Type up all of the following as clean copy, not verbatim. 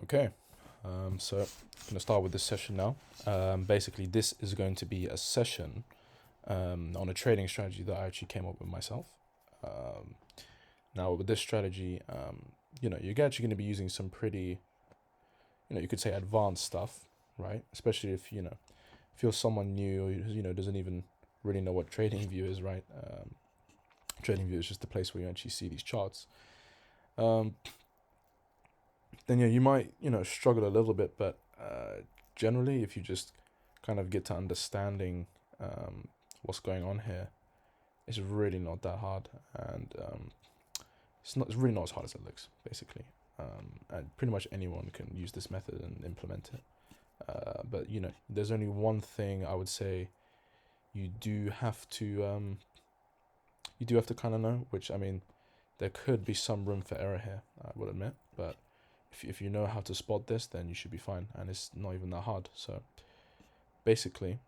Okay, so I'm going to start with this session now. Basically, this is going to be a session on a trading strategy that I actually came up with myself. Um, Now, with this strategy, you're actually going to be using some pretty, you could say advanced stuff, right? Especially if you're someone new, who, doesn't even really know what trading view is, right? Trading view is just the place where you actually see these charts. Um, then yeah, you might struggle a little bit, but generally, if you just kind of get to understanding what's going on here, it's really not that hard, and it's really not as hard as it looks, basically. And pretty much anyone can use this method and implement it. But there's only one thing I would say you do have to kind of know, which I mean, there could be some room for error here, I will admit, but if you know how to spot this, then you should be fine, and it's not even that hard. So basically,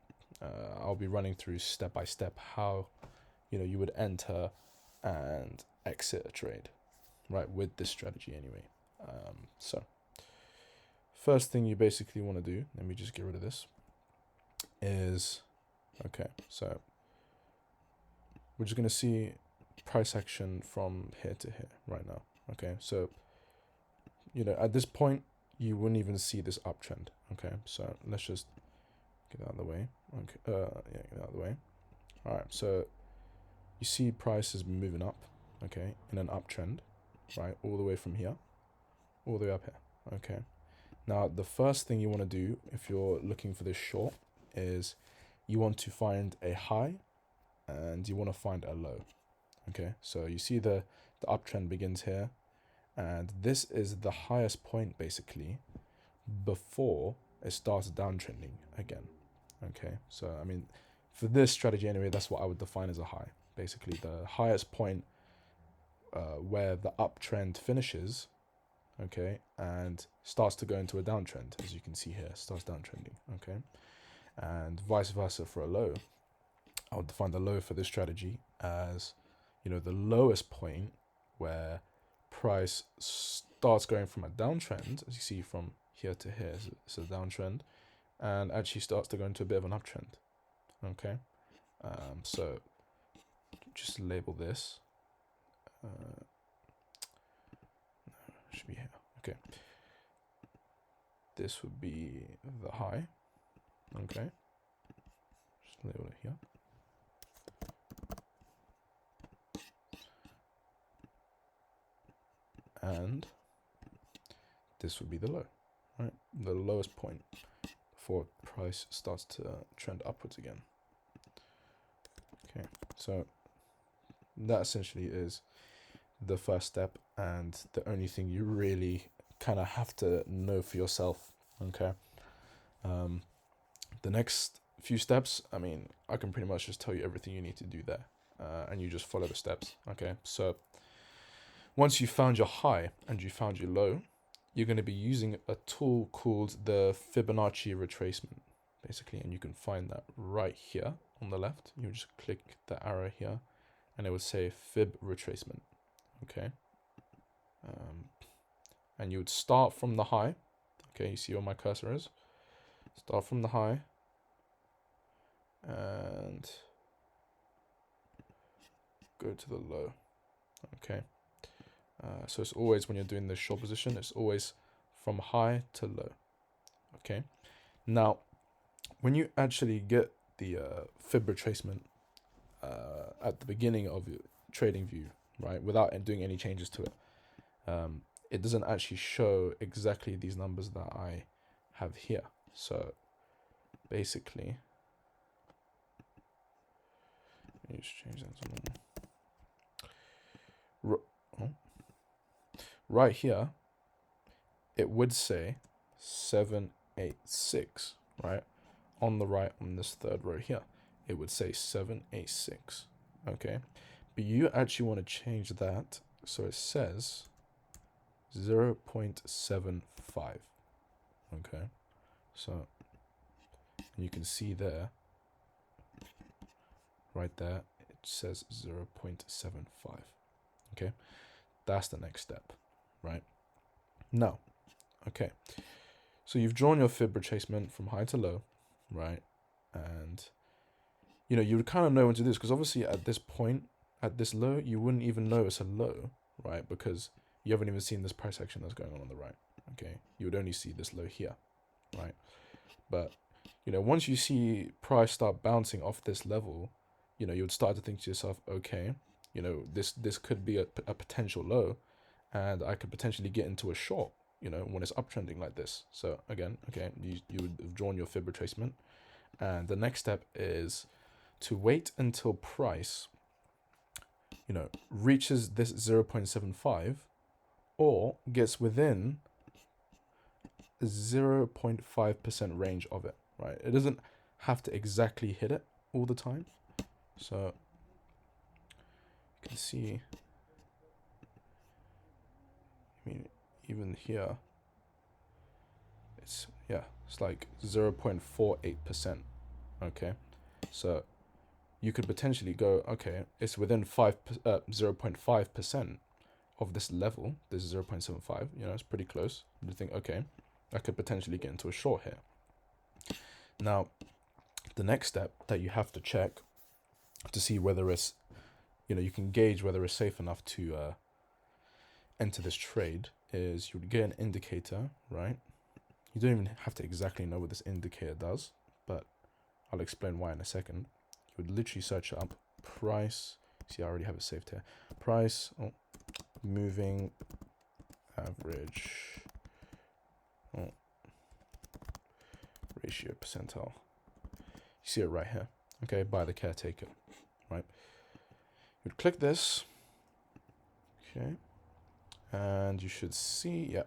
I'll be running through step by step how you would enter and exit a trade, right, with this strategy anyway. So first thing you basically want to do, let me just get rid of this, is okay. So we're just gonna see price action from here to here right now. Okay, so at this point you wouldn't even see this uptrend. Okay, so let's just get out of the way. Okay, yeah, get out of the way. All right, so you see price is moving up, okay, in an uptrend, right, all the way from here, all the way up here. Okay, now the first thing you want to do if you're looking for this short is you want to find a high and you want to find a low. Okay, so you see the uptrend begins here, and this is the highest point basically before it starts downtrending again. Okay, so I mean, for this strategy anyway, that's what I would define as a high. Basically, the highest point where the uptrend finishes, okay, and starts to go into a downtrend, as you can see here, starts downtrending, okay, and vice versa for a low. I would define the low for this strategy as, the lowest point where price starts going from a downtrend, as you see from here to here, it's a downtrend, and actually starts to go into a bit of an uptrend. Okay, so just label this. Should be here. Okay, this would be the high. Okay, just label it here. And this would be the low, right? The lowest point before price starts to trend upwards again. Okay, so that essentially is the first step and the only thing you really kind of have to know for yourself. Okay, the next few steps, I mean, I can pretty much just tell you everything you need to do there, and you just follow the steps. Okay, so once you found your high and you found your low, you're going to be using a tool called the Fibonacci retracement, basically, and you can find that right here on the left. You just click the arrow here, and it would say Fib retracement. Okay, and you would start from the high. Okay, you see where my cursor is. Start from the high, and go to the low. Okay. So it's always, when you're doing this short position, it's always from high to low. Okay. Now, when you actually get the fib retracement at the beginning of your trading view, right, without doing any changes to it, it doesn't actually show exactly these numbers that I have here. So basically, let me just change that to normal. Right here, it would say 786, right? On the right, on this third row here, it would say 786, okay? But you actually want to change that so it says 0.75, okay? So you can see there, right there, it says 0.75, okay? That's the next step, right? Now, Okay, so you've drawn your fib retracement from high to low, right? And you would kind of know when to do this, because obviously at this point, at this low, you wouldn't even know it's a low, right? Because you haven't even seen this price action that's going on the right. Okay, you would only see this low here, right? But once you see price start bouncing off this level, you would start to think to yourself, okay, this could be a potential low, and I could potentially get into a short, when it's uptrending like this. So again, okay, you would have drawn your fib retracement, and the next step is to wait until price, reaches this 0.75 or gets within 0.5% range of it, right? It doesn't have to exactly hit it all the time. So you can see, I mean, even here, it's like 0.48%. Okay, so you could potentially go, okay, it's within 0.5% of this level. This is 0.75. It's pretty close. You think, okay, I could potentially get into a short here. Now, the next step that you have to check to see whether it's, you can gauge whether it's safe enough to enter this trade is you would get an indicator, right? You don't even have to exactly know what this indicator does, but I'll explain why in a second. You would literally search up price. See, I already have it saved here. Price, moving average, ratio percentile. You see it right here. Okay, by the caretaker, right? You'd click this. Okay, and you should see,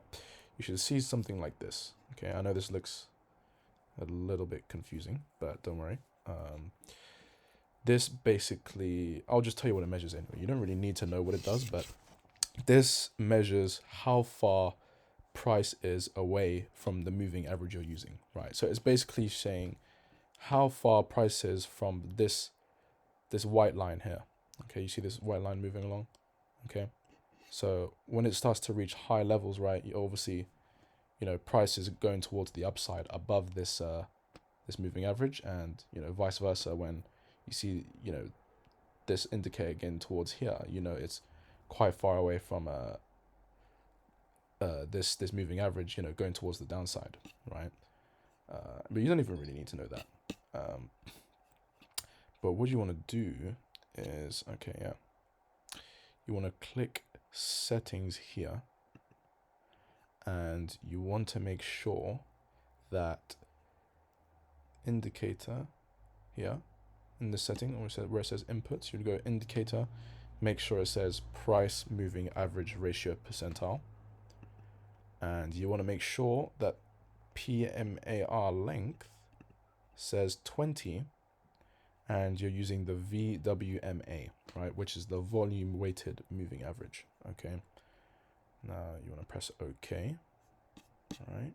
you should see something like this. Okay, I know this looks a little bit confusing, but don't worry. This basically, I'll just tell you what it measures anyway. You don't really need to know what it does, but this measures how far price is away from the moving average you're using, right? So it's basically saying how far price is from this white line here. Okay, you see this white line moving along? Okay, so when it starts to reach high levels, right, you obviously, price is going towards the upside above this this moving average, and vice versa. When you see this indicator again towards here, it's quite far away from this moving average, going towards the downside, right? But you don't even really need to know that. But what you want to do is, you want to click settings here, and you want to make sure that indicator here in the setting where it says inputs, you'd go indicator, make sure it says price moving average ratio percentile, and you want to make sure that PMAR length says 20, and you're using the VWMA, right, which is the volume weighted moving average. Okay, now you want to press OK. All right,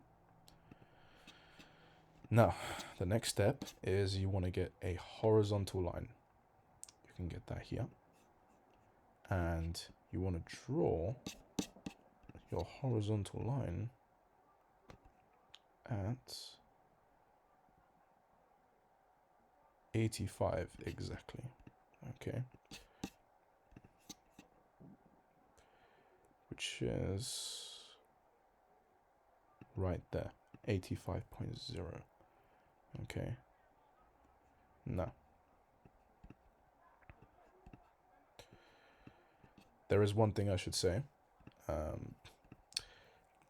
now the next step is you want to get a horizontal line. You can get that here, and you want to draw your horizontal line at 85 exactly. Okay, which is right there, 85.0. Okay, now there is one thing I should say.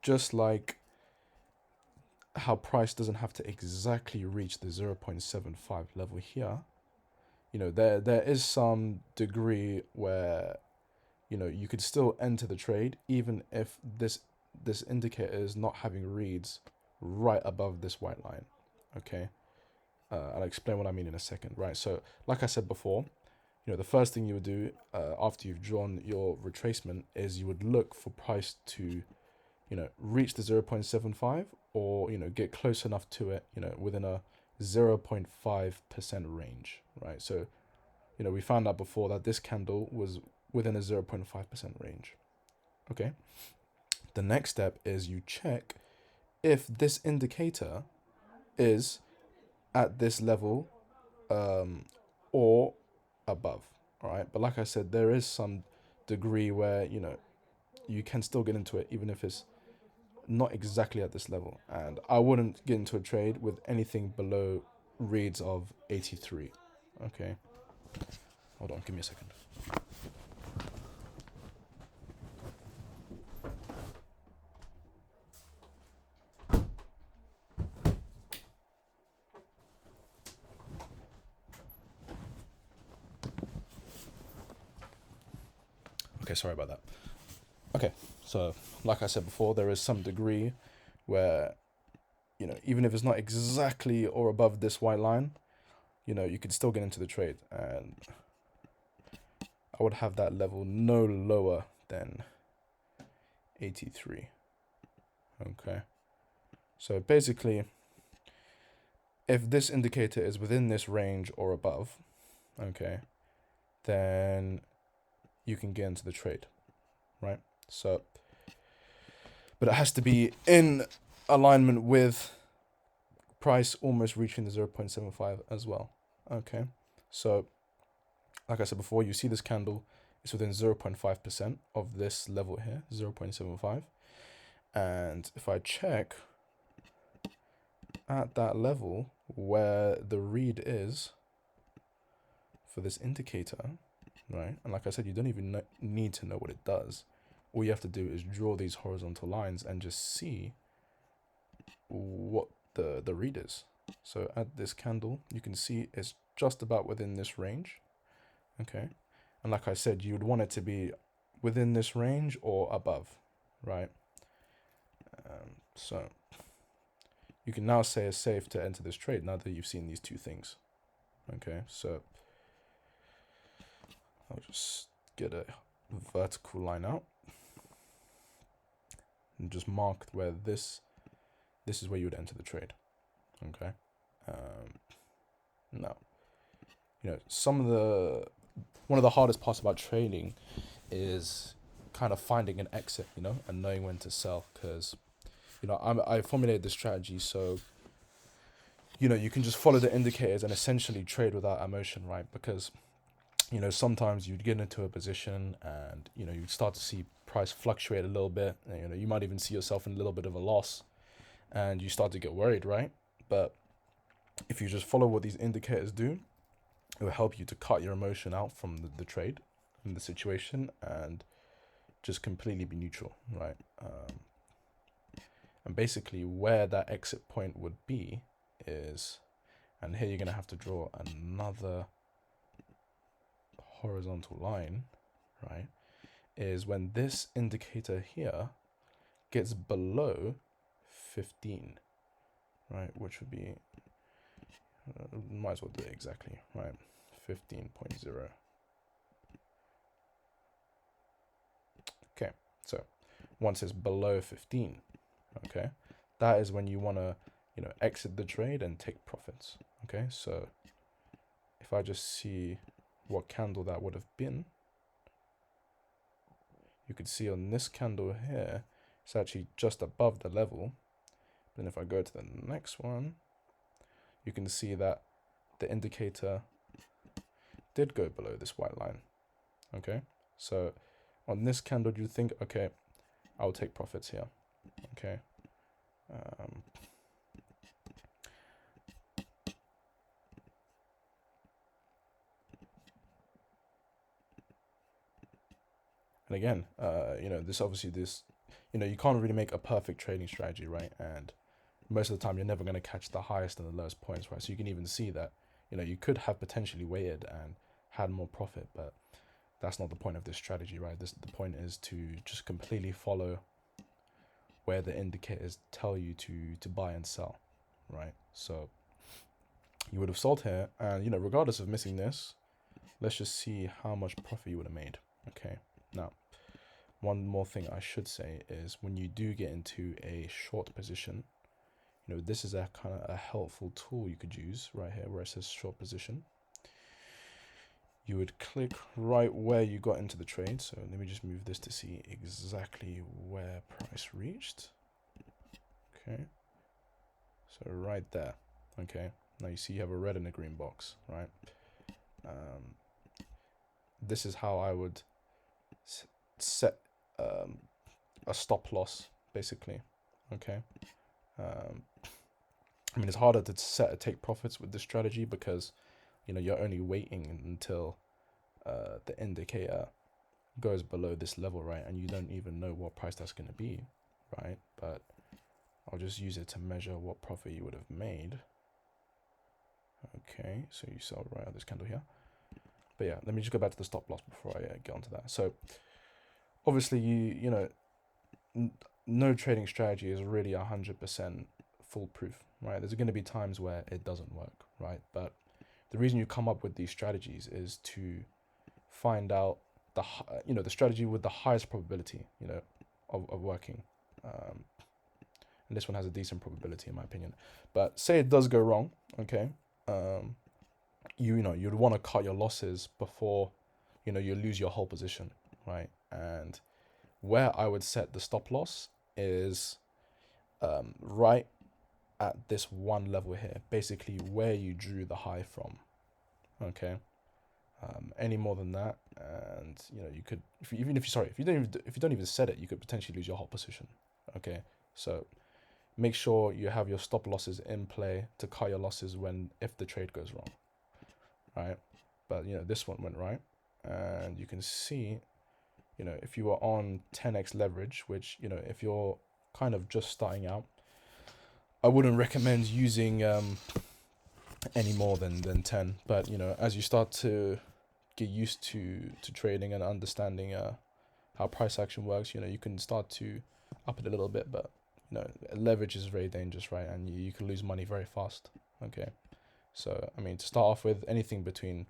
Just like how price doesn't have to exactly reach the 0.75 level here, there is some degree where you could still enter the trade even if this indicator is not having reads right above this white line. Okay, I'll explain what I mean in a second. Right, so like I said before, the first thing you would do after you've drawn your retracement is you would look for price to reach the 0.75 or get close enough to it, within a 0.5% range, right? So we found out before that this candle was within a 0.5% range. Okay, the next step is you check if this indicator is at this level or above. All right. But like I said, there is some degree where, you can still get into it even if it's not exactly at this level. And I wouldn't get into a trade with anything below reads of 83. Okay. Hold on. Give me a second. Okay. Sorry about that. Okay. So, like I said before, there is some degree where, even if it's not exactly or above this white line, you could still get into the trade. And I would have that level no lower than 83. Okay. So basically, if this indicator is within this range or above, okay, then you can get into the trade, right? So, but it has to be in alignment with price almost reaching the 0.75 as well. Okay. So, like I said before, you see this candle is within 0.5% of this level here, 0.75. And if I check at that level where the read is for this indicator, right? And like I said, you don't even need to know what it does. All you have to do is draw these horizontal lines and just see what the read is. So at this candle, you can see it's just about within this range. Okay. And like I said, you would want it to be within this range or above, right? So you can now say it's safe to enter this trade now that you've seen these two things. Okay, so I'll just get a vertical line out and just mark where this is where you would enter the trade. Okay. Now, one of the hardest parts about trading is kind of finding an exit, and knowing when to sell, because I formulated this strategy so you can just follow the indicators and essentially trade without emotion, right? Because sometimes you'd get into a position and you'd start to see price fluctuate a little bit, and, you might even see yourself in a little bit of a loss and you start to get worried, right? But if you just follow what these indicators do, it will help you to cut your emotion out from the trade, from the situation, and just completely be neutral, right? And basically where that exit point would be is, and here you're going to have to draw another horizontal line, right, is when this indicator here gets below 15, right, which would be, might as well do it exactly, right, 15.0. Okay, so once it's below 15, okay, that is when you want to exit the trade and take profits. Okay, so if I just see what candle that would have been, you could see on this candle here it's actually just above the level. Then if I go to the next one, you can see that the indicator did go below this white line. Okay, so on this candle, you think, okay, I'll take profits here. Okay. And again, you can't really make a perfect trading strategy, right? And most of the time, you're never going to catch the highest and the lowest points, right? So you can even see that, you could have potentially waited and had more profit, but that's not the point of this strategy, right? The point is to just completely follow where the indicators tell you to buy and sell, right? So you would have sold here, and regardless of missing this, let's just see how much profit you would have made. Okay, now one more thing I should say is when you do get into a short position, this is a kind of a helpful tool you could use right here where it says short position. You would click right where you got into the trade. So let me just move this to see exactly where price reached. Okay, so right there. Okay, now you see you have a red and a green box, right? This is how I would set a stop loss, basically. Okay. I mean, it's harder to set a take profits with this strategy because you're only waiting until the indicator goes below this level, right? And you don't even know what price that's going to be, right? But I'll just use it to measure what profit you would have made. Okay, so you sell right on this candle here. But yeah, let me just go back to the stop loss before I get onto that. So obviously, no trading strategy is really 100% foolproof, right? There's going to be times where it doesn't work, right? But the reason you come up with these strategies is to find out the strategy with the highest probability, of working. And this one has a decent probability in my opinion. But say it does go wrong, okay? You'd want to cut your losses before, you lose your whole position, right? And where I would set the stop loss is right at this one level here, basically where you drew the high from, okay? Any more than that, and you could, if you don't even set it, you could potentially lose your whole position, okay? So make sure you have your stop losses in play to cut your losses if the trade goes wrong, right? But this one went right, and you can see, if you were on 10x leverage, which if you're kind of just starting out, I wouldn't recommend using any more than 10. But as you start to get used to trading and understanding how price action works, you can start to up it a little bit. But leverage is very dangerous, right? And you can lose money very fast. Okay, so I mean, to start off with, anything between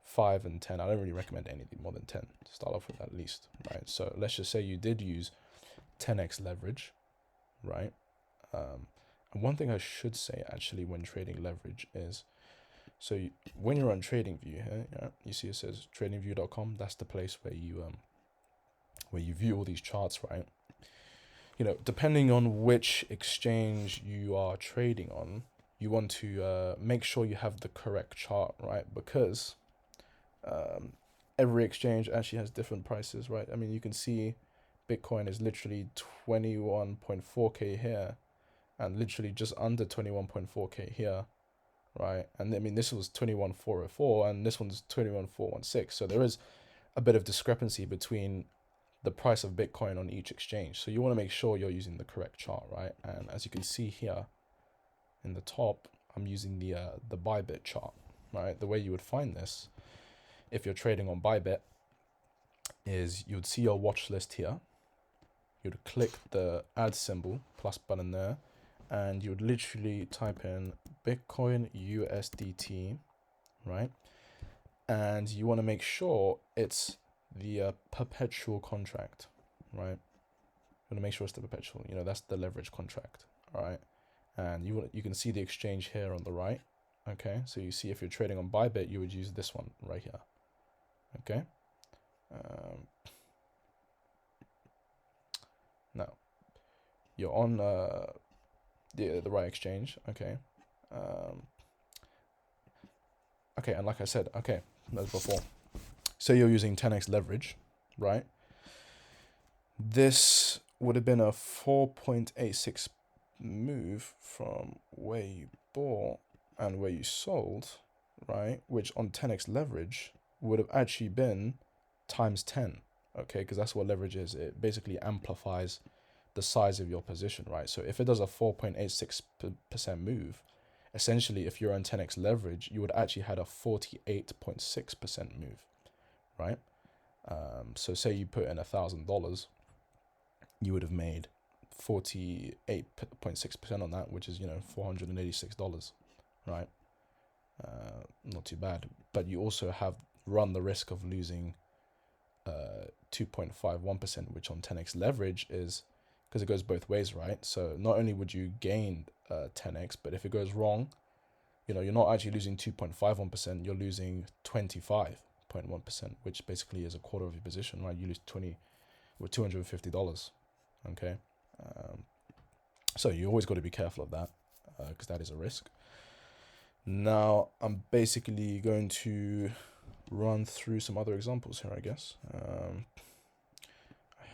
5 and 10, I don't really recommend anything more than 10 to start off with, at least, right? So let's just say you did use 10x leverage, right? And one thing I should say actually when trading leverage is, so when you're on TradingView here, you see it says tradingview.com. That's the place where you view all these charts, right? Depending on which exchange you are trading on, you want to make sure you have the correct chart, right? Because every exchange actually has different prices, right? I mean, you can see Bitcoin is literally 21.4K here, and literally just under 21.4K here, right? And I mean, this was 21,404, and this one's 21,416. So there is a bit of discrepancy between the price of Bitcoin on each exchange. So you want to make sure you're using the correct chart, right? And as you can see here in the top, I'm using the Bybit chart, right? The way you would find this, if you're trading on Bybit, is you would see your watch list here. You'd click the add symbol, plus button there, and you would literally type in Bitcoin USDT, right? And you want to make sure it's the perpetual contract, right? You want to make sure it's the perpetual, that's the leverage contract, all right? And you can see the exchange here on the right, okay? So you see if you're trading on Bybit, you would use this one right here, okay? Now, you're on the right exchange, okay? Okay, and like I said, okay, as before, so you're using 10x leverage, right? This would have been a 4.86 move from where you bought and where you sold, right? Which on 10x leverage would have actually been times 10, okay? Because that's what leverage is. It basically amplifies the size of your position, right? So if it does a 4.86% move, essentially, if you're on 10x leverage, you would actually had a 48.6% move, right? So say you put in $1,000, you would have made 48.6% on that, which is $486, right? Not too bad, but you also have run the risk of losing 2.51%, which on 10x leverage is, because it goes both ways, right? So not only would you gain 10x, but if it goes wrong, you're not actually losing 2.51%, you're losing 25.1%, which basically is a quarter of your position, right? You lose $250, okay? So you always got to be careful of that, because that is a risk. Now I'm basically going to run through some other examples here, I guess. I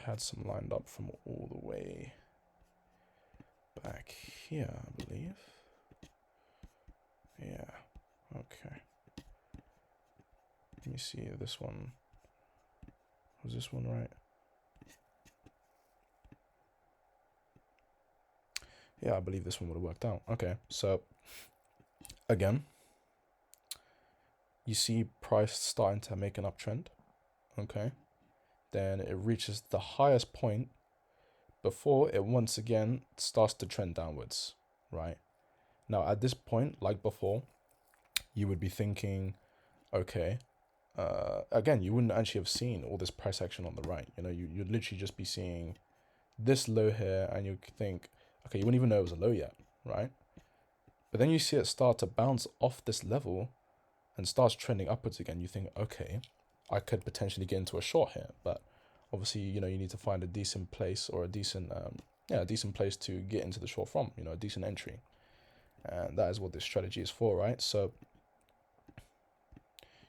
had some lined up from all the way back here, I believe. Yeah, okay. Let me see this one. Was this one right? Yeah, I believe this one would have worked out. Okay, so again, you see price starting to make an uptrend. Okay, then it reaches the highest point before it once again starts to trend downwards, right? Now, at this point, like before, you would be thinking, okay, again, you wouldn't actually have seen all this price action on the right. You know, you'd literally just be seeing this low here, and you think, okay, you wouldn't even know it was a low yet, right? But then you see it start to bounce off this level and starts trending upwards again. You think, okay, I could potentially get into a short here, but obviously, you know, you need to find a decent place or a decent, a decent place to get into the short from, you know, a decent entry. And that is what this strategy is for, right? So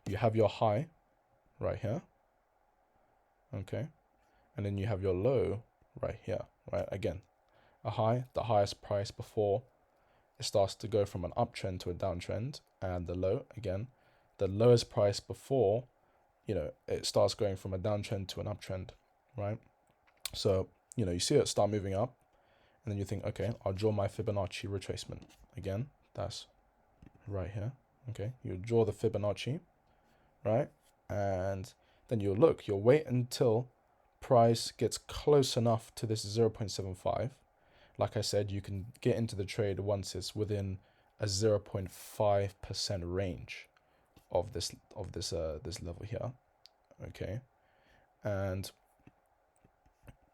you have your high right here, okay? And then you have your low right here, right? Again, a high, the highest price before it starts to go from an uptrend to a downtrend, and the low, again, the lowest price before, you know, it starts going from a downtrend to an uptrend, right? So, you know, you see it start moving up, and then you think, okay, I'll draw my Fibonacci retracement. Again, that's right here, okay? You draw the Fibonacci, right? And then you'll wait until price gets close enough to this 0.75. Like I said, you can get into the trade once it's within a 0.5% range of this level here, okay? And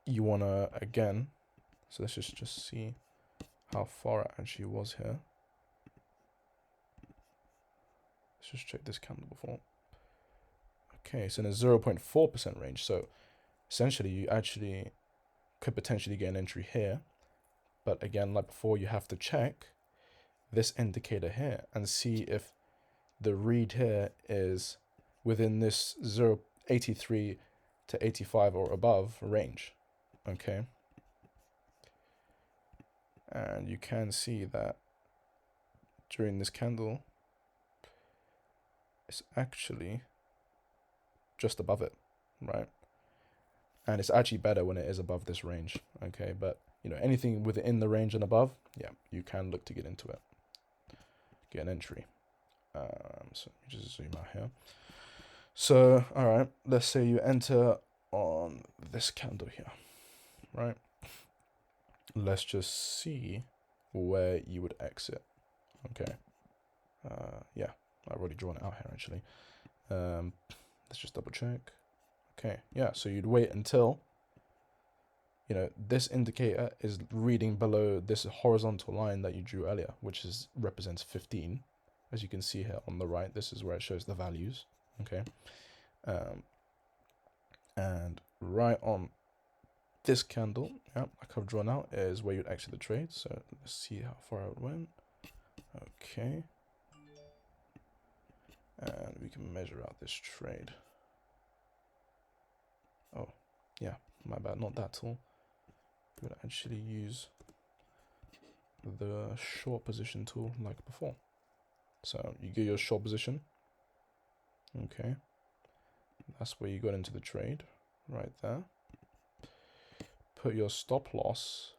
you wanna, again, so let's just see how far it actually was here. Let's just check this candle before. Okay, it's in a 0.4% range. So essentially, you actually could potentially get an entry here. But again, like before, you have to check this indicator here and see if the read here is within this 0.83 to 85 or above range. Okay. And you can see that during this candle, it's actually just above it, right? And it's actually better when it is above this range, okay? But, you know, anything within the range and above, yeah, you can look to get into it, get an entry. So let me just zoom out here. So, all right, let's say you enter on this candle here, right? Let's just see where you would exit, okay? Yeah, I've already drawn it out here, actually. Let's just double check. Okay, yeah, so you'd wait until, you know, this indicator is reading below this horizontal line that you drew earlier, which represents 15. As you can see here on the right, this is where it shows the values, okay? And right on this candle, yeah, like I've drawn out, is where you'd exit the trade. So let's see how far it went. Okay. And we can measure out this trade. Oh, yeah, my bad, not that tool. We're gonna actually use the short position tool like before. So you get your short position. Okay. That's where you got into the trade, right there. Put your stop loss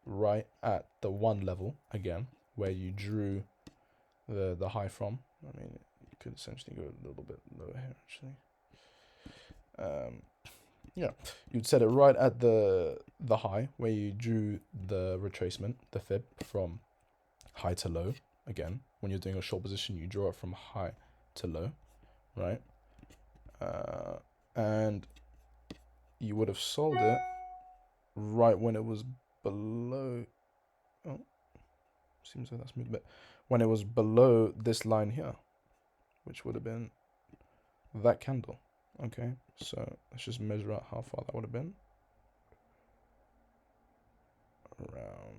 right at the 1 level, again, where you drew the high from. I mean, you could essentially go a little bit lower here, actually. Yeah, you'd set it right at the high where you drew the retracement, the fib, from high to low. Again, when you're doing a short position, you draw it from high to low, right? And you would have sold it right when it was below. Oh, seems like that's moved a bit. When it was below this line here, which would have been that candle. Okay, so let's just measure out how far that would have been. Around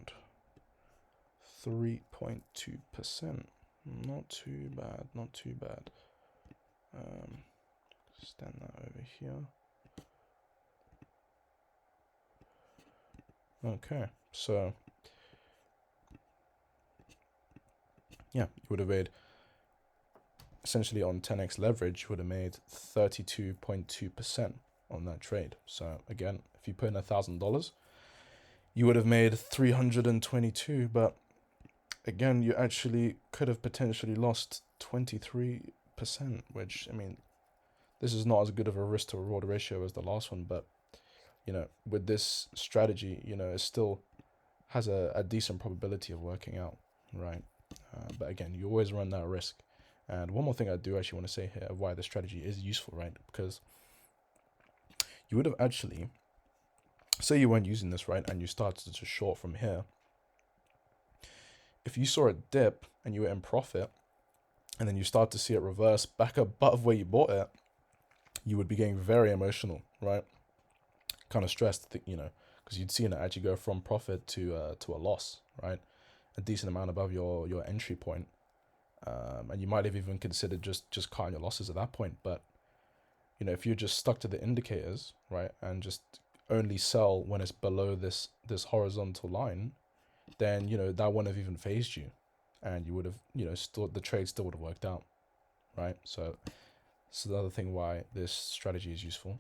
3.2%. Not too bad, not too bad. Stand that over here. Okay, so yeah, you would have made, essentially on 10x leverage, you would have made 32.2% on that trade. So again, if you put in $1,000, you would have made 322, but again, you actually could have potentially lost 23%, which, I mean, this is not as good of a risk to reward ratio as the last one, but, you know, with this strategy, you know, it still has a decent probability of working out, right? But again, you always run that risk. And one more thing I do actually want to say here of why the strategy is useful, right? Because you would have actually, say you weren't using this, right, and you started to short from here. If you saw a dip and you were in profit, and then you start to see it reverse back above where you bought it, you would be getting very emotional, right? Kind of stressed, you know, because you'd seen it actually go from profit to a loss, right? A decent amount above your entry point. And you might have even considered just cutting your losses at that point. But, you know, if you're just stuck to the indicators, right, and just only sell when it's below this horizontal line, then, you know, that wouldn't have even phased you. And you would have, you know, still, the trade still would have worked out, right? So the other thing why this strategy is useful.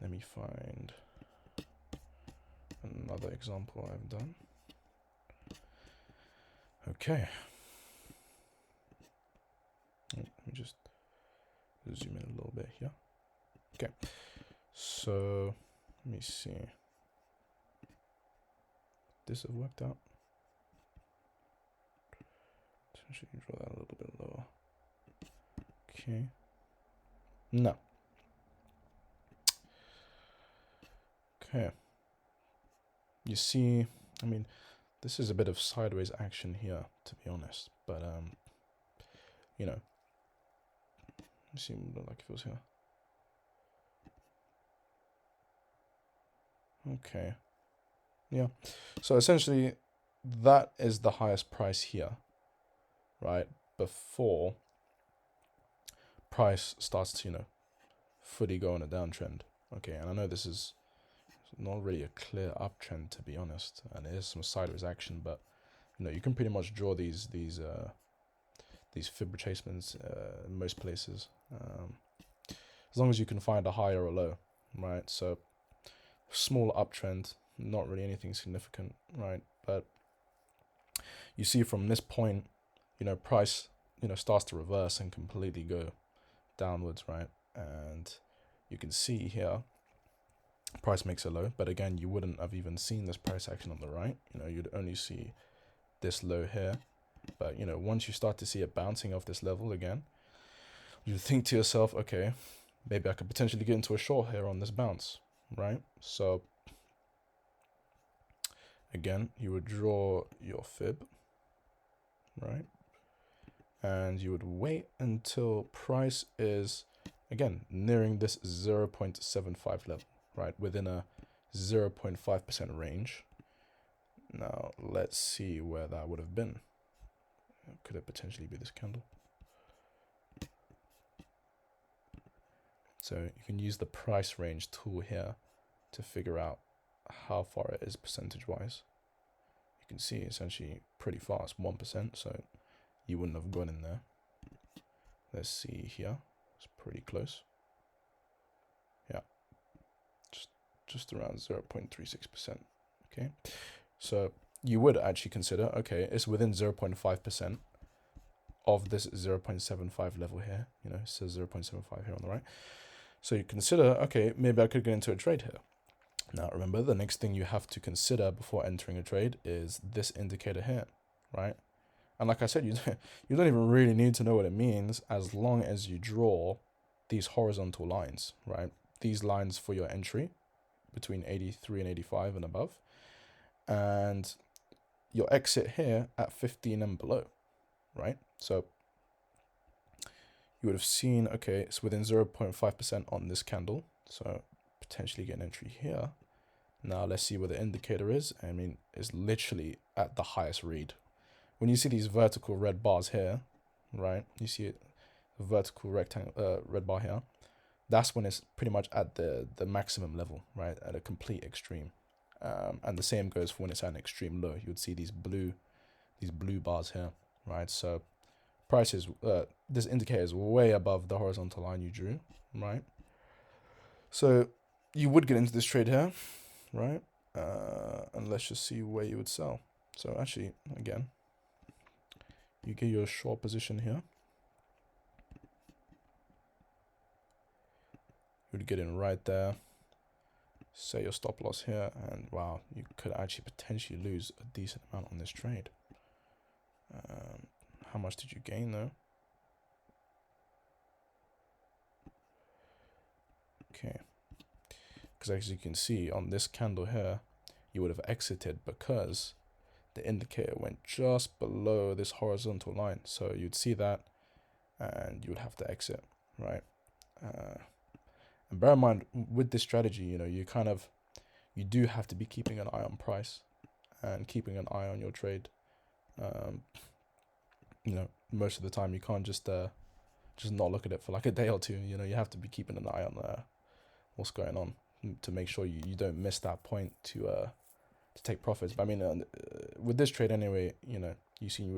Let me find another example I've done. Okay. Let me just zoom in a little bit here. Okay. So let me see. This have worked out. Should we draw that a little bit lower? Okay. No. Okay. You see, I mean, this is a bit of sideways action here, to be honest. But you know, let me see what it look like if it was here. Okay. Yeah. So essentially, that is the highest price here, right? Before price starts to, you know, fully go on a downtrend. Okay, and I know this is not really a clear uptrend, to be honest, and it is some sideways action, but you know, you can pretty much draw these fib retracements in most places, as long as you can find a high or a low, right? So small uptrend, not really anything significant, right? But you see from this point, you know, price, you know, starts to reverse and completely go downwards, right? And you can see here, price makes a low, but again, you wouldn't have even seen this price action on the right. You know, you'd only see this low here. But, you know, once you start to see it bouncing off this level again, you think to yourself, okay, maybe I could potentially get into a short here on this bounce, right? So again, you would draw your fib, right? And you would wait until price is, again, nearing this 0.75 level, right? Within a 0.5% range. Now, let's see where that would have been. Could it potentially be this candle? So you can use the price range tool here to figure out how far it is percentage-wise. You can see essentially pretty fast, 1%, so you wouldn't have gone in there. Let's see here, it's pretty close. Yeah, just around 0.36%, okay? So you would actually consider, okay, it's within 0.5% of this 0.75 level here. You know, it says 0.75 here on the right. So you consider, okay, maybe I could get into a trade here. Now, remember, the next thing you have to consider before entering a trade is this indicator here, right? And like I said, you don't even really need to know what it means as long as you draw these horizontal lines, right? These lines for your entry between 83 and 85 and above, and your exit here at 15 and below, right? So you would have seen, okay, it's within 0.5% on this candle, so potentially get an entry here. Now let's see where the indicator is. I mean, it's literally at the highest read. When you see these vertical red bars here, right? You see it, the vertical rectangle, red bar here. That's when it's pretty much at the maximum level, right? At a complete extreme. And the same goes for when it's at an extreme low. You would see these blue bars here, right? So prices, this indicator is way above the horizontal line you drew, right? So you would get into this trade here, right? And let's just see where you would sell. So actually, again, you get your short position here. You would get in right there. Set your stop loss here, and wow, you could actually potentially lose a decent amount on this trade. How much did you gain though? Okay, because as you can see on this candle here, you would have exited because the indicator went just below this horizontal line. So you'd see that and you would have to exit, right? And bear in mind with this strategy, you do have to be keeping an eye on price and keeping an eye on your trade. Most of the time you can't just not look at it for like a day or two. You have to be keeping an eye on what's going on to make sure you don't miss that point to take profits. But I mean, with this trade anyway, you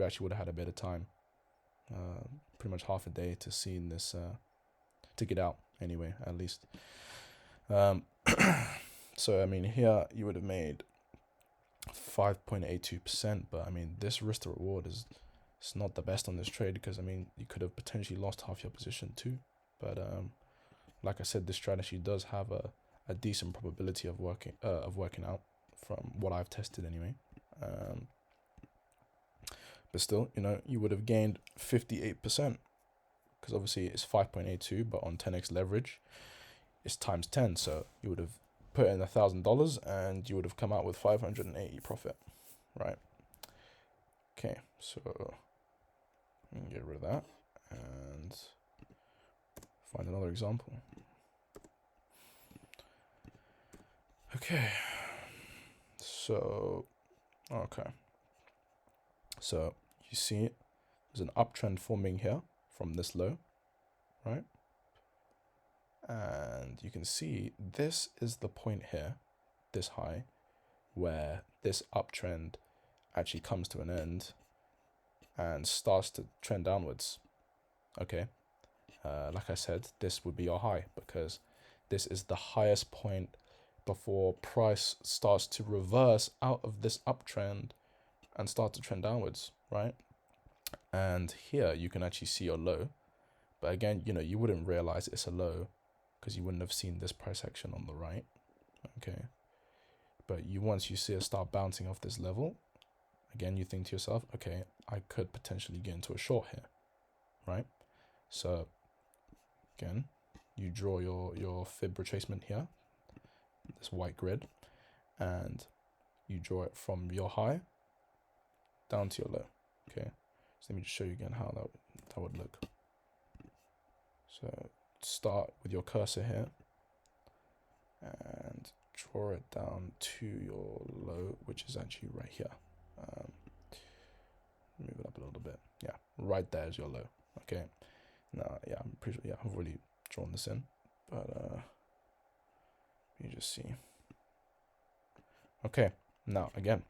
actually would have had a bit of time, pretty much half a day to see in this to get out anyway, at least. So I mean, here you would have made 5.82%, but I mean, this risk to reward is it's not the best on this trade because I mean, you could have potentially lost half your position too. But like I said, this strategy does have a decent probability of working out from what I've tested anyway. But still, you would have gained 58% because obviously it's 5.82, but on 10x leverage, it's times 10. So you would have put in $1,000 and you would have come out with 580 profit, right? Okay, so get rid of that and find another example. Okay, so you see there's an uptrend forming here from this low, right? And you can see this is the point here, this high, where this uptrend actually comes to an end and starts to trend downwards. Okay, like I said, this would be your high because this is the highest point before price starts to reverse out of this uptrend and start to trend downwards, right? And here you can actually see your low, but again, you wouldn't realize it's a low because you wouldn't have seen this price action on the right. Okay, but once you see it start bouncing off this level, again, you think to yourself, okay, I could potentially get into a short here, right? So again, you draw your fib retracement here, this white grid, and you draw it from your high down to your low. Okay, so let me just show you again how that would look. So start with your cursor here and draw it down to your low, which is actually right here. Move it up a little bit. Yeah, right there is your low. Okay, now I'm pretty sure, I've already drawn this in, but you just see. Okay, now again,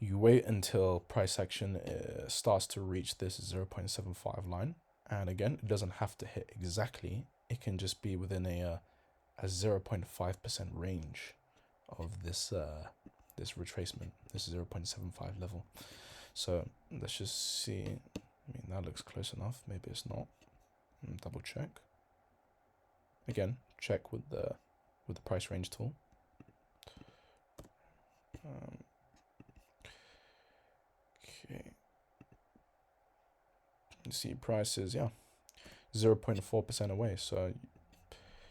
you wait until price action starts to reach this 0.75 line, and again, it doesn't have to hit exactly. It can just be within a 0.5% range of this this retracement, this 0.75 level. So let's just see. I mean, that looks close enough. Maybe it's not. Double check. Again, check with the price range tool. Okay. You see prices, 0.4% away. So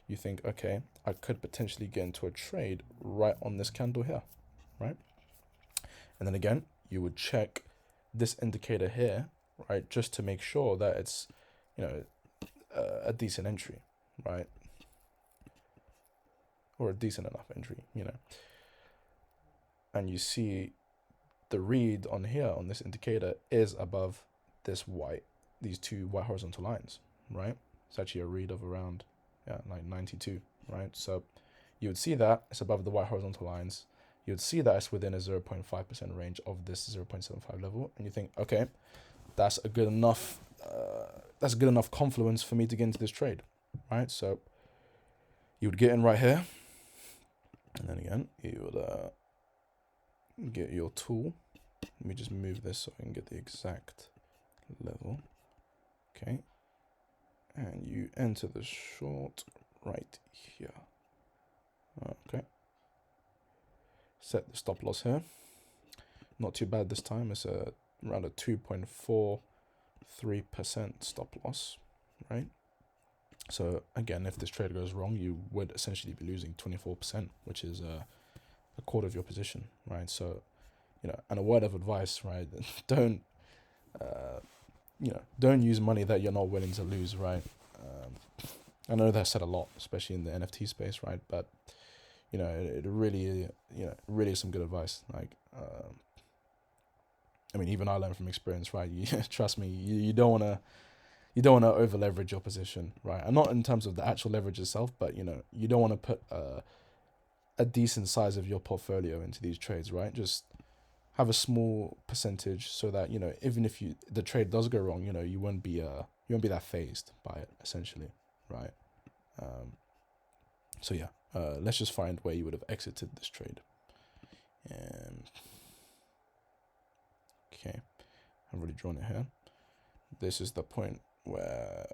you think, okay, I could potentially get into a trade right on this candle here, right? And then again, you would check this indicator here, right, just to make sure that it's, a decent entry, right? or a decent enough entry, you know. And you see the read on here on this indicator is above these two white horizontal lines, right? It's actually a read of around, like 92, right? So you would see that it's above the white horizontal lines. You would see that it's within a 0.5% range of this 0.75 level, and you think, okay, that's a good enough confluence for me to get into this trade, right? So you would get in right here, and then again you would get your tool. Let me just move this so I can get the exact level. Okay, and you enter the short right here. Okay, set the stop loss here. Not too bad this time. It's around a 2.43% stop loss, right? So again, if this trade goes wrong, you would essentially be losing 24%, which is a quarter of your position, right? So, you know, and a word of advice, right? Don't use money that you're not willing to lose, right? I know that's said a lot, especially in the NFT space, right? But you know, it really, really is some good advice. Like, I mean, even I learned from experience, right? Trust me, you don't want to over leverage your position, right? And not in terms of the actual leverage itself, but you know, you don't want to put a decent size of your portfolio into these trades, right? Just have a small percentage so that, you know, even if the trade does go wrong, you know, you won't be that phased by it, essentially, right? So yeah, let's just find where you would have exited this trade. Okay, I've already drawn it here. This is the point where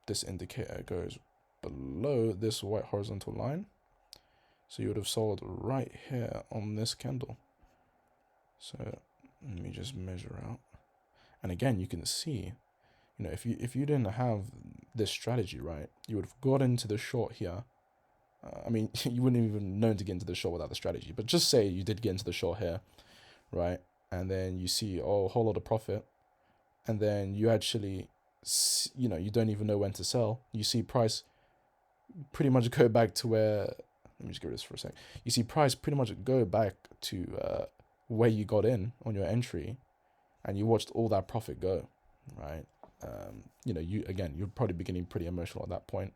this indicator goes below this white horizontal line. So you would have sold right here on this candle. So let me just measure out. And again, you can see, you know, if you didn't have this strategy, right, you would have got into the short here. I mean, you wouldn't even know to get into the short without the strategy. But just say you did get into the short here, right? And then you see, a whole lot of profit. And then you actually, you know, you don't even know when to sell. You see price pretty much go back to where, let me just go this for a sec. You see price pretty much go back to where you got in on your entry, and you watched all that profit go, right? You know, you're probably beginning pretty emotional at that point,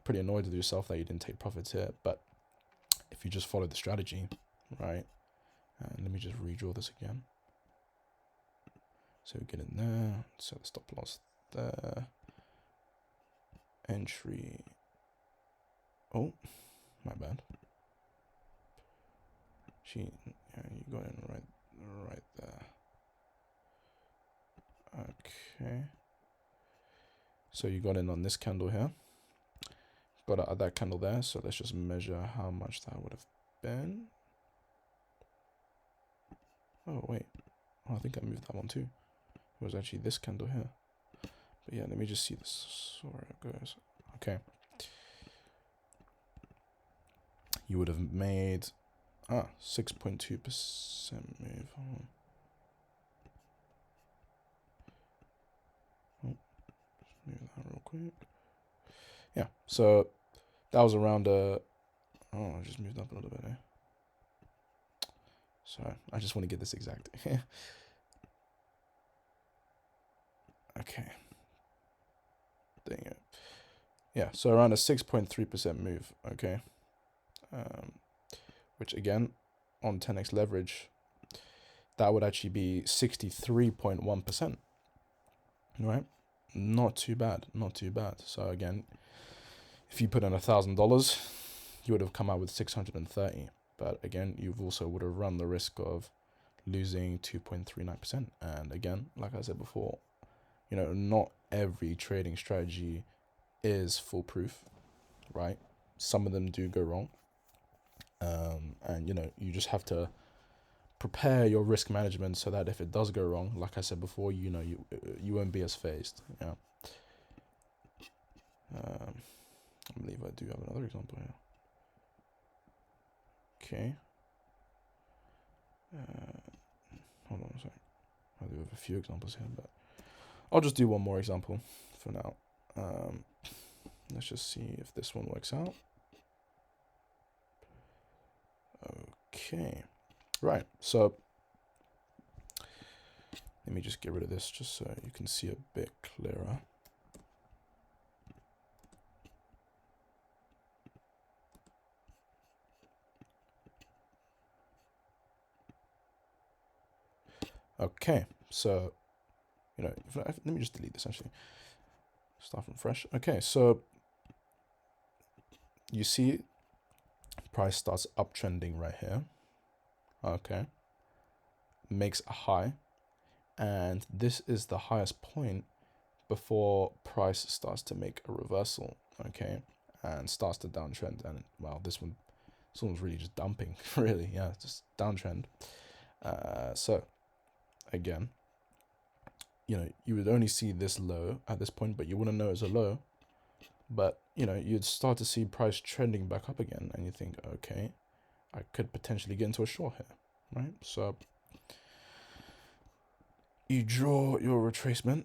pretty annoyed with yourself that you didn't take profits here. But if you just follow the strategy, right? And let me just redraw this again. So we get in there, set the stop loss there, entry. Oh, my bad. You got in right there. Okay. So you got in on this candle here. Got out of that candle there. So let's just measure how much that would have been. Oh, wait. Oh, I think I moved that one too. It was actually this candle here. But yeah, let me just see this where it goes. Okay. You would have made 6.2% move. Move that real quick. Yeah, so that was around I just moved up a little bit there. Sorry, I just want to get this exact. Okay. Dang it. Yeah, so around a 6.3% move, okay. Which again, on 10x leverage, that would actually be 63.1%. Right? Not too bad, not too bad. So again, if you put in $1,000, you would have come out with 630. But again, you've also would have run the risk of losing 2.39%. And again, like I said before, you know, not every trading strategy is foolproof, right? Some of them do go wrong. And you know, you just have to prepare your risk management so that if it does go wrong, like I said before, you know, you won't be as phased. Yeah. I believe I do have another example here. Okay. Hold on a sec. I do have a few examples here, but I'll just do one more example for now. Let's just see if this one works out. Okay, right. So let me just get rid of this just so you can see a bit clearer. Okay, so, let me just delete this actually. Start from fresh. Okay, so you see price starts uptrending right here. Okay, makes a high, and this is the highest point before price starts to make a reversal. Okay, and starts to downtrend, and well, this one's really just dumping. Really, yeah, just downtrend. So again, you would only see this low at this point, but you wouldn't know it's a low. But you'd start to see price trending back up again, and you think, okay, I could potentially get into a short here, right? So you draw your retracement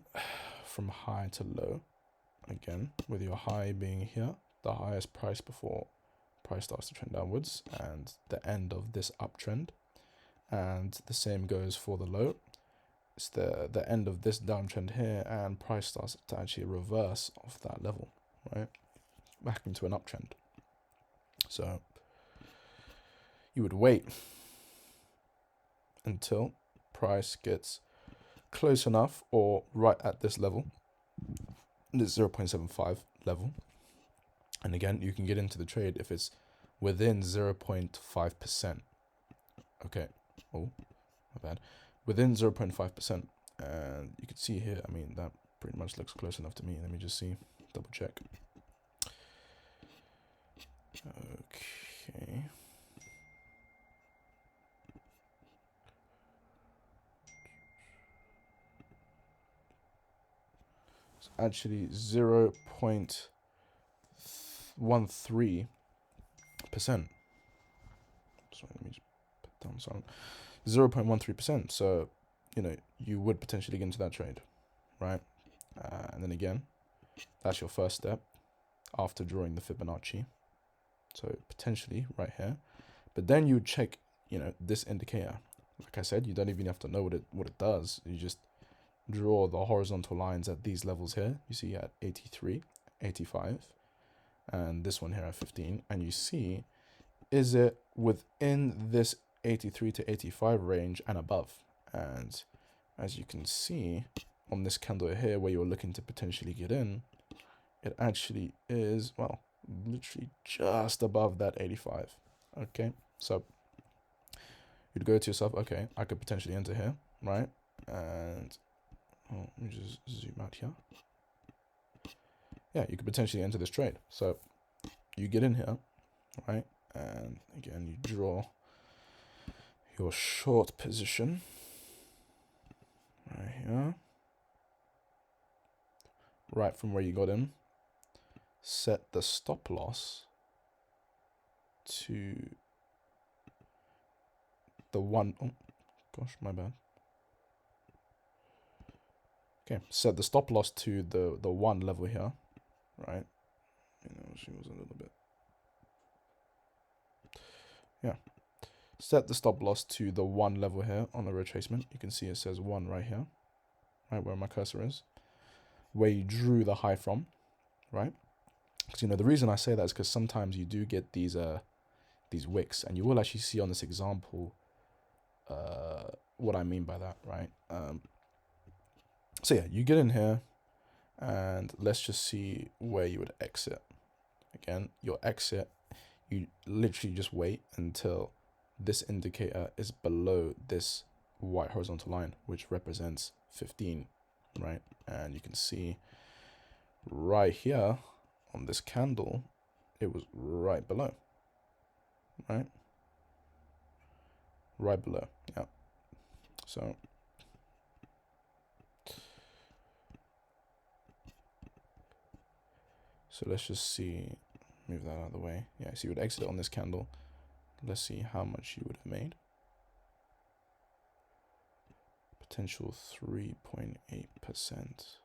from high to low, again, with your high being here, the highest price before price starts to trend downwards, and the end of this uptrend. And the same goes for the low. It's the end of this downtrend here, and price starts to actually reverse off that level, right? Back into an uptrend. So you would wait until price gets close enough or right at this level, this 0.75 level. And again, you can get into the trade if it's within 0.5%. Okay. Oh, my bad. Within 0.5%. And you can see here, I mean, that pretty much looks close enough to me. Let me just see, double check. Okay. It's actually 0.13%. Sorry, let me just put down some. 0.13%. So, you would potentially get into that trade, right? And then again, that's your first step after drawing the Fibonacci. So potentially right here. But then you check, this indicator. Like I said, you don't even have to know what it does. You just draw the horizontal lines at these levels here. You see at 83, 85, and this one here at 15. And you see, is it within this 83 to 85 range and above? And as you can see on this candle here where you're looking to potentially get in, it actually is, well, literally just above that 85. Okay, so you'd go to yourself, okay, I could potentially enter here, right? And let me just zoom out here. Yeah, you could potentially enter this trade. So you get in here, right? And again, you draw your short position right here, right from where you got in. Set the stop loss to the one. Oh gosh, my bad. Okay, set the stop loss to the one level here, right? She was a little bit. Yeah. Set the stop loss to the one level here on the retracement. You can see it says 1 right here, right where my cursor is, where you drew the high from, right? Because the reason I say that is because sometimes you do get these wicks, and you will actually see on this example what I mean by that, right? So yeah, you get in here, and let's just see where you would exit. Again, your exit, you literally just wait until this indicator is below this white horizontal line, which represents 15, right? And you can see right here on this candle, it was right below, right? Right below, yeah. So let's just see, move that out of the way. Yeah, so you would exit on this candle. Let's see how much you would have made. Potential 3.8%.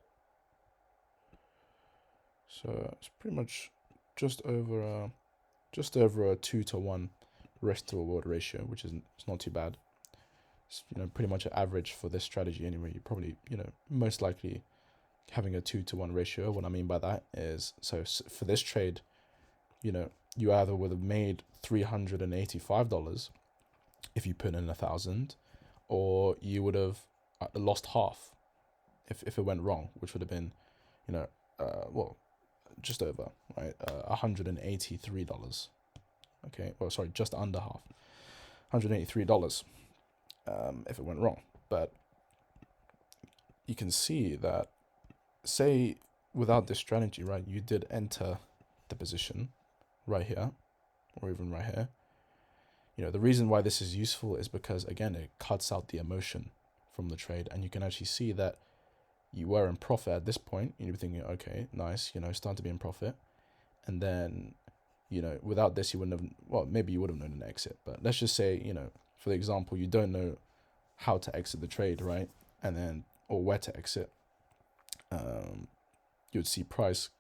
So it's pretty much just over a 2-to-1 risk to reward ratio, which is it's not too bad. It's, pretty much an average for this strategy anyway. You probably, most likely having a 2-to-1 ratio. What I mean by that is, so for this trade, you either would have made $385 if you put in 1,000, or you would have lost half if it went wrong, which would have been, just over, right, $183. Okay, well, sorry, just under half, $183 if it went wrong. But you can see that, say, without this strategy, right, you did enter the position right here, or even right here. The reason why this is useful is because, again, it cuts out the emotion from the trade, and you can actually see that you were in profit at this point. You're thinking, okay, nice, starting to be in profit. And then, without this, you wouldn't have, well, maybe you would have known an exit. But let's just say, for the example, you don't know how to exit the trade, right? And then, or where to exit. You would see price,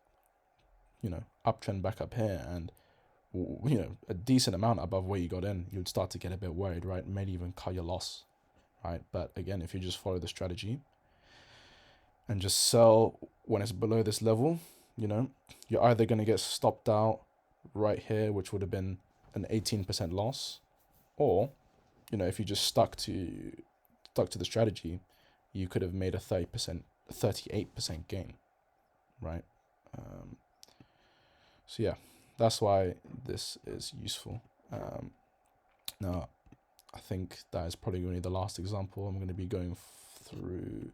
uptrend back up here, and, a decent amount above where you got in. You would start to get a bit worried, right? Maybe even cut your loss, right? But again, if you just follow the strategy and just sell when it's below this level, you're either going to get stopped out right here, which would have been an 18% loss, or, if you just stuck to the strategy, you could have made a 38% gain, right? So yeah, that's why this is useful. Now, I think that is probably going to be the last example I'm going to be going through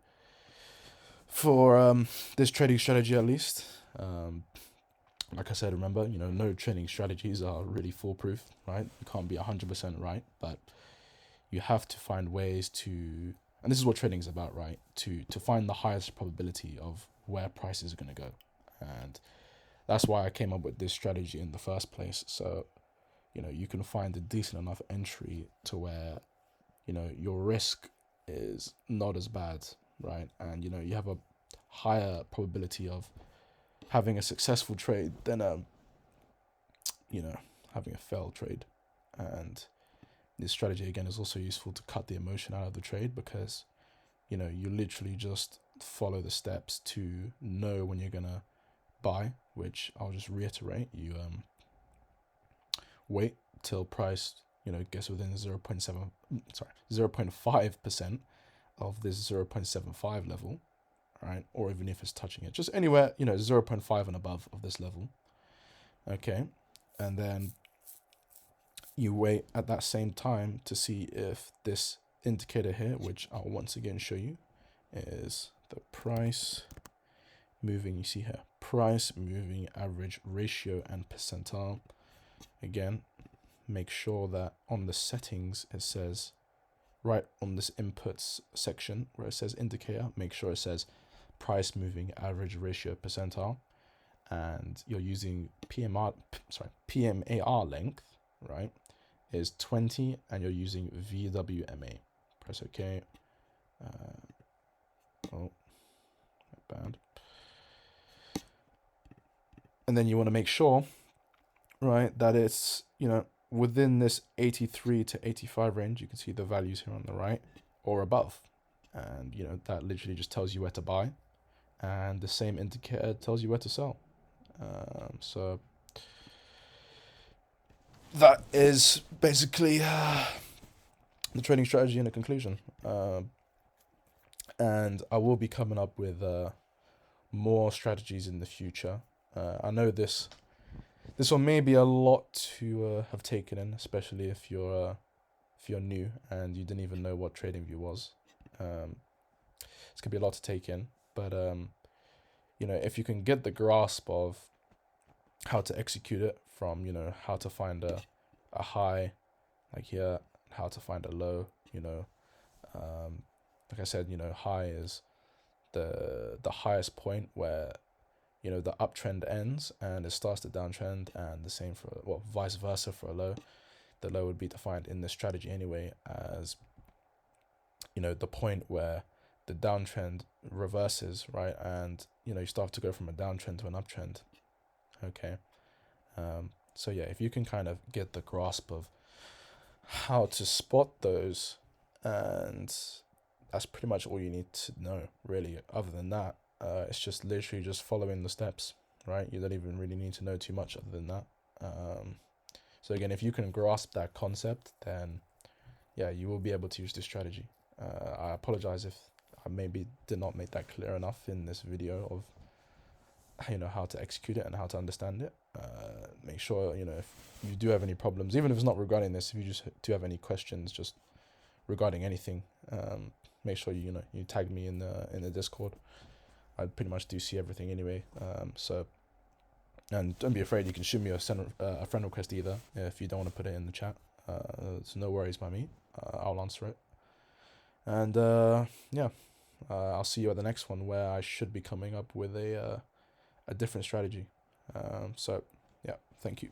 for this trading strategy, at least. Like I said, remember, no trading strategies are really foolproof, right? You can't be 100% right, but you have to find ways to, and this is what trading is about, right? To find the highest probability of where prices are going to go. And that's why I came up with this strategy in the first place. So, you can find a decent enough entry to where, your risk is not as bad, right? And, you have a higher probability of having a successful trade than, having a failed trade. And this strategy, again, is also useful to cut the emotion out of the trade, because, you literally just follow the steps to know when you're going to buy, which I'll just reiterate. You wait till price, gets within 0.5% of this 0.75 level, right? Or even if it's touching it, just anywhere, 0.5 and above of this level. Okay. And then you wait at that same time to see if this indicator here, which I'll once again show you, is the price moving, you see here, price moving average ratio and percentile. Again, make sure that on the settings, it says, right on this inputs section where it says indicator, make sure it says price moving average ratio percentile, and you're using PMAR length, right, is 20, and you're using VWMA. Press OK. Oh, bad. And then you want to make sure, right, that it's, within this 83 to 85 range. You can see the values here on the right, or above. And, that literally just tells you where to buy. And the same indicator tells you where to sell. So that is basically the trading strategy in a conclusion. And I will be coming up with more strategies in the future. I know this one may be a lot to have taken in, especially if you're new and you didn't even know what TradingView was. It's gonna be a lot to take in, but if you can get the grasp of how to execute it, from how to find a high like here, how to find a low, like I said, high is the highest point where the uptrend ends and it starts the downtrend, and the same for, well, vice versa for a low. The low would be defined in this strategy anyway as the point where the downtrend reverses, right, and you start to go from a downtrend to an uptrend. Okay. So yeah, if you can kind of get the grasp of how to spot those, and that's pretty much all you need to know, really. Other than that, it's just literally just following the steps, right? You don't even really need to know too much other than that. Um, so again, if you can grasp that concept, then yeah, you will be able to use this strategy. I apologize if I maybe did not make that clear enough in this video of how to execute it and how to understand it. Make sure if you do have any problems, even if it's not regarding this, if you just do have any questions just regarding anything, make sure you tag me in the Discord. I pretty much do see everything anyway. So and don't be afraid, you can shoot me a friend request either if you don't want to put it in the chat. It's no worries by me. I'll answer it. And yeah, I'll see you at the next one, where I should be coming up with a different strategy. So yeah, thank you.